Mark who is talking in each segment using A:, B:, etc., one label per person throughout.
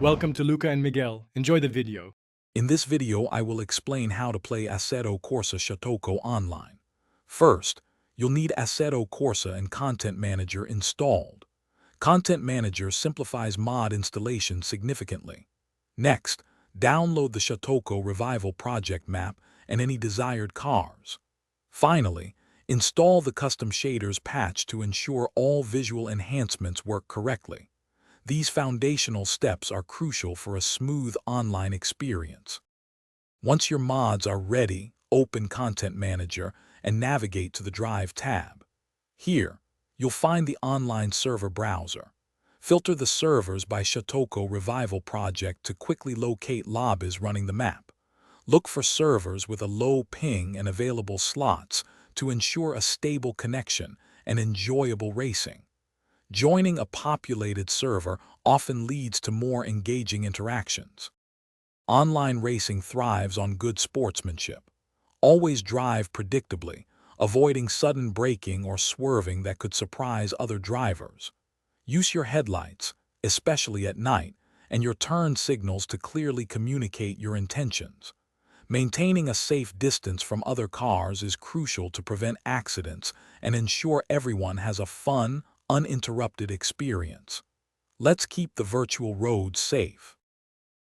A: Welcome to Luca and Miguel. Enjoy the video.
B: In this video, I will explain how to play Assetto Corsa Shutoko online. First, you'll need Assetto Corsa and Content Manager installed. Content Manager simplifies mod installation significantly. Next, download the Shutoko Revival project map and any desired cars. Finally, install the custom shaders patch to ensure all visual enhancements work correctly. These foundational steps are crucial for a smooth online experience. Once your mods are ready, open Content Manager and navigate to the Drive tab. Here, you'll find the online server browser. Filter the servers by Shutoko Revival project to quickly locate lobbies running the map. Look for servers with a low ping and available slots to ensure a stable connection and enjoyable racing. Joining a populated server often leads to more engaging interactions. Online racing thrives on good sportsmanship. Always drive predictably, avoiding sudden braking or swerving that could surprise other drivers. Use your headlights, especially at night, and your turn signals to clearly communicate your intentions. Maintaining a safe distance from other cars is crucial to prevent accidents and ensure everyone has a fun, uninterrupted experience. Let's keep the virtual roads safe.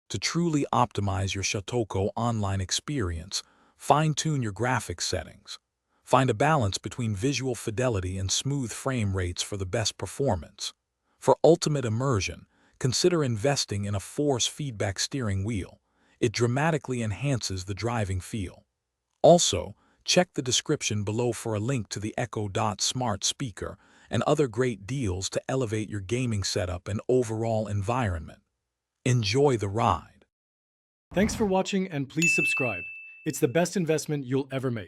B: To truly optimize your Shutoko online experience, fine-tune your graphics settings. Find a balance between visual fidelity and smooth frame rates for the best performance. For ultimate immersion, consider investing in a force feedback steering wheel. It dramatically enhances the driving feel. Also, check the description below for a link to the Echo Dot smart speaker and other great deals to elevate your gaming setup and overall environment. Enjoy the ride.
A: Thanks for watching and please subscribe. It's the best investment you'll ever make.